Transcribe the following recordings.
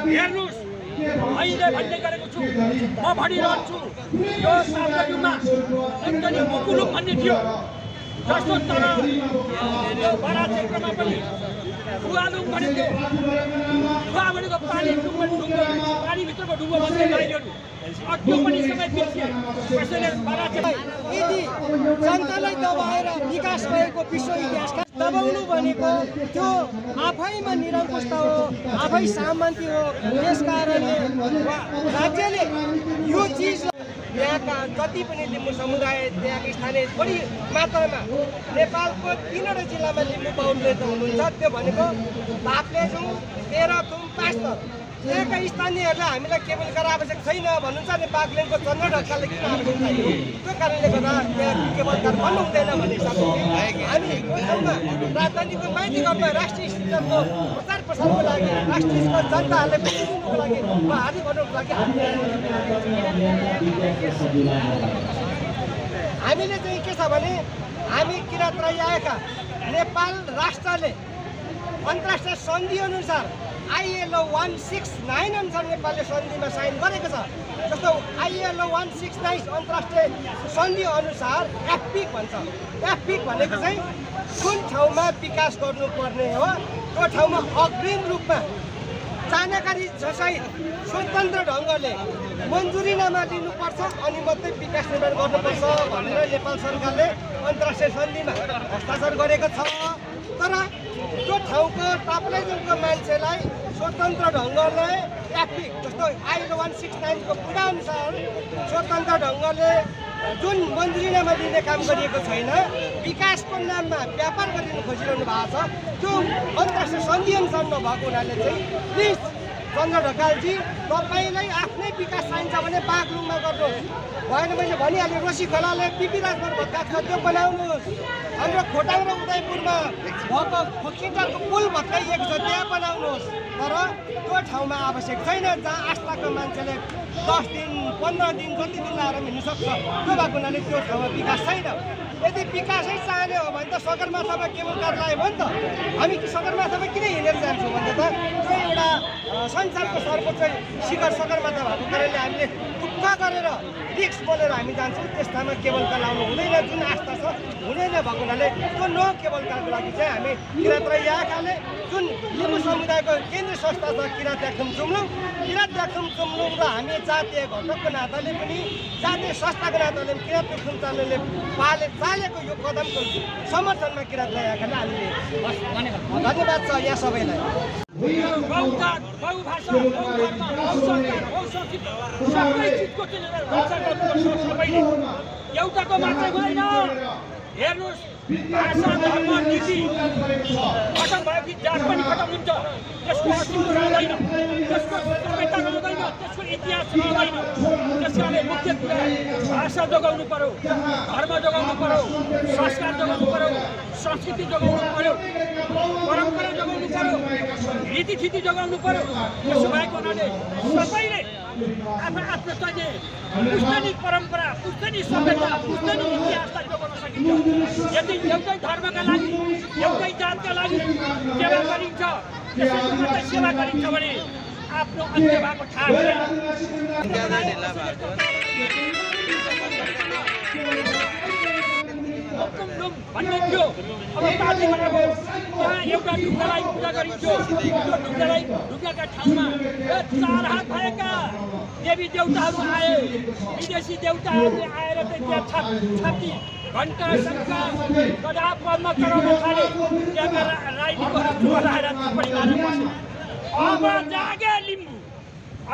हेर्नुस् अहिले भन्ने गरेको छु म भनिरहन्छु यो साप्ताहिकमा एकदमै मुकुलुक भन्ने थियो जस्तो तर यो बडा क्षेत्रमा पनि फुवालुङ भनिन्थ्यो फुवा भनेको पानी पानीभित्रको ढुङ्गो भन्ने गाईहरू त्यो पनि समय बिर्सिए कसैले बडा यदि जनतालाई दबाएर विकास भएको विश्व इतिहासका दबाउनु भनेको त्यो आफैमा निरङ्कुशता हो आफै सामन्ती हो त्यसकारणले राज्यले यो चिज यहाँका जति पनि लिम्बू समुदाय त्यहाँको स्थानीय बढी मात्रामा नेपालको 3वटा जिल्लामा लिम्बू बाहुल्य हुनुहुन्छ त्यो भनेको बाक्लेजुङ तेह्रथुम पाँचथर त्यहाँका स्थानीयहरूलाई हामीलाई केबल कार आवश्यक छैन भन्नुहुन्छ अनि बागलेनको चन्द्र ढकालले किन आवश्यक छैन त्यो कारणले गर्दा त्यहाँ केबल कार बन्नु हुँदैन भन्ने हिसाबले हामी ठाउँमा राजधानीको माइती गाउँमा राष्ट्रिय सिस्टमको प्रचार प्रसारको लागि राष्ट्रिय जनताहरूले बुझ्नुको लागि हारी गर्नुको लागि हामीले चाहिँ के छ भने हामी किराँत राई आएका नेपाल राष्ट्रले अन्तर्राष्ट्रिय सन्धि अनुसार ILO 169 अनुसार नेपालले सन्धिमा साइन गरेको छ जस्तो ILO 169 अन्तर्राष्ट्रिय सन्धि अनुसार एफपिक भन्छ एफपिक भनेको चाहिँ कुन ठाउँमा विकास गर्नुपर्ने हो त्यो ठाउँमा अग्रिम रूपमा जानकारी सहित स्वतन्त्र ढङ्गले मन्जुरीनामा दिनुपर्छ अनि मात्रै विकास निर्माण गर्नुपर्छ भनेर नेपाल सरकारले अन्तर्राष्ट्रिय सन्धिमा हस्ताक्षर गरेको छ तर त्यो ठाउँको ताप्लेजुङको मान्छेलाई स्वतन्त्र ढङ्गले एफपिक जस्तो ILO 169 को बुढाअनुसार स्वतन्त्र ढङ्गले जुन मन्जुरीनामा दिने काम गरिएको छैन विकासको नाममा व्यापार गरिनु खोजिरहनु भएको छ त्यो अन्तर्राष्ट्रिय सन्धि अनुसार नभएको हुनाले चाहिँ प्लिज चन्द्र ढकालजी तपाईँलाई आफ्नै विकास चाहिन्छ भने बागलुङमा गर्नुहोस् भएन मैले भनिहालेँ रोसी खोलाले बिपी राजमार्ग भत्काएको छ त्यो बनाउनुहोस् हाम्रो खोटाङ र उदयपुरमा भएको खोकिटारको पुल भत्काइएको छ त्यहाँ बनाउनुहोस् तर त्यो ठाउँमा आवश्यक छैन जहाँ आस्थाको मान्छेले 10 दिन 15 दिन जति दिन लाएर हिँड्नु सक्छ त्यो भएको हुनाले त्यो ठाउँमा विकास छैन यदि विकासै चाहने हो भने त सगरमाथामा केबल कार लगायो भने त हामी सगरमाथामा किन हिँडेर जान्छौँ भने त त्यो एउटा संसारको सर्वोच्च शिखर सगरमाथा भएको कारणले हामीले दुःख गरेर रिक्स बोलेर हामी जान्छौँ त्यस ठाउँमा केबल कार लाउनु हुँदैन जुन आस्था छ हुँदैन भएको हुनाले त्यो नो केबल कारको लागि चाहिँ हामी किराँत राई आएकाले जुन लिम्बू समुदायको केन्द्रीय संस्था छ किराँत याक्थुम जुम्लुङ र हामी जातीय घटकको नाताले पनि जातीय संस्थाको नाताले पनि किराँत याक्थुम चालले चालेको यो कदमको समर्थनमा किराँत राई आएकाले हामीले धन्यवाद छ यहाँ सबैलाई एउटाको मात्रै होइन हेर्नुहोस् भाषा धर्म नीति खतम भएपछि जात पनि खतम हुन्छ त्यसको अस्तित्व रहँदैन त्यसको सभ्यता रहँदैन त्यसको इतिहास रहँदैन त्यस कारणले मुख्य कुरा भाषा जोगाउनु पर्यो धर्म जोगाउनु पर्यो संस्कार जोगाउनु पर्यो संस्कृति जोगाउनु पर्यो परम्परा जोगाउनु पर्यो रीतिथिति जोगाउनु पर्यो त्यसो भएको हुनाले सबैले आफ्नो चाहिँ पुस्तनी परम्परा पुस्तनी सभ्यता पुस्तनी इतिहासलाई जोगाउन सकिन्छ यदि एउटै धर्मका लागि एउटै जातका लागि सेवा गरिन्छ त्यसैको मात्रै सेवा गरिन्छ भने आफ्नो अन्त्य भएको थाहा हुँदैन भन्ने थियो अब बाजे भनेको यहाँ एउटा ढुङ्गालाई पूजा गरिन्थ्यो त्यो ढुङ्गाका ठाउँमा 4 हात भएका देवी देवताहरू आए विदेशी देवताहरूले आएर चाहिँ त्यहाँ छाती घण्टा शङ्ख गदा पद्म चढाउन थाले त्यहाँका राईलिम्बूहरू बोलाएर टिप्पणी गर्न बसे अब जागे लिम्बू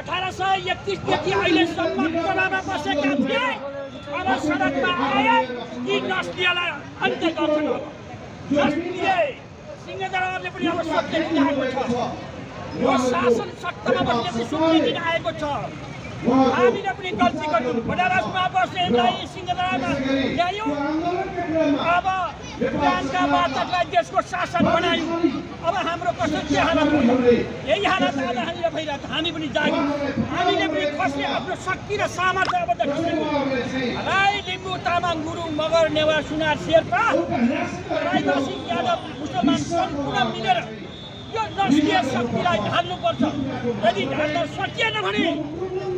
1831 देखि अहिलेसम्म टोलामा बसेका थिए अब सडकमा आए यी नस्लियालाई अन्त्य गर्छन् अब नस्लिए सिंहदरबारले पनि अब सत्य दिन आएको छ यो शासन सत्तामा बस्ने सुन्ने दिन आएको छ हामीले पनि गल्ती गर्नु बनारसमा बस्नेलाई सिंहदरबारमा ल्यायौँ अब ज्ञानका वाचकलाई देशको शासन बनायौँ अब हाम्रो कस्तो के हालत भयो यही हालत आज हामीले भइरहेको हामी पनि जाग्यौँ हामीले पनि कसले आफ्नो शक्ति र सामर्थ्य अब देखाउँछौँ राई लिम्बू तामाङ गुरुङ मगर नेवार सुनार शेर्पा राईवासी यादव मुसलमान सम्पूर्ण मिलेर यो राष्ट्रिय शक्तिलाई ढाल्नुपर्छ। यदि ढाल्न सकिएन भने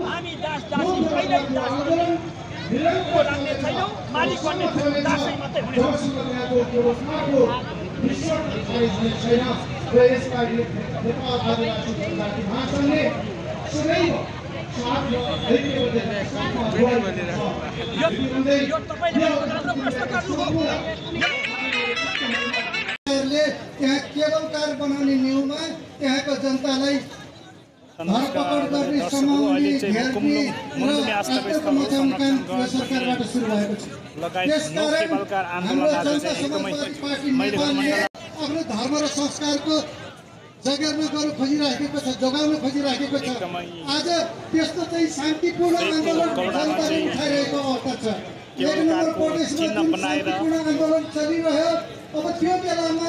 हामी दासी कहिल्यै दासको लाग्ने छैनौँ, मालिक बन्ने छैनौँ, दासै मात्रै हुनेछौँ। यो तपाईँले राम्रो प्रश्न गर्नुभयो। त्यहाँ केबल कार बनाउने न्युमा त्यहाँको जनतालाई धरपकड गर्ने समाउने घेर्ने र आतंक मचाउने काम सरकारबाट सुरु भएको छ। त्यसकारण हाम्रो जनता समाजवादी पार्टी नेपालले आफ्नो धर्म र संस्कारको जगेर्ना गर्न खोजिराखेको छ, जोगाउन खोजिराखेको छ। आज त्यस्तो चाहिँ शान्तिपूर्ण आन्दोलन जनताले उठाइरहेको अवस्था छ। 1 नम्बर प्रदेशमा शान्तिपूर्ण आन्दोलन चलिरह्यो। अब त्यो बेलामा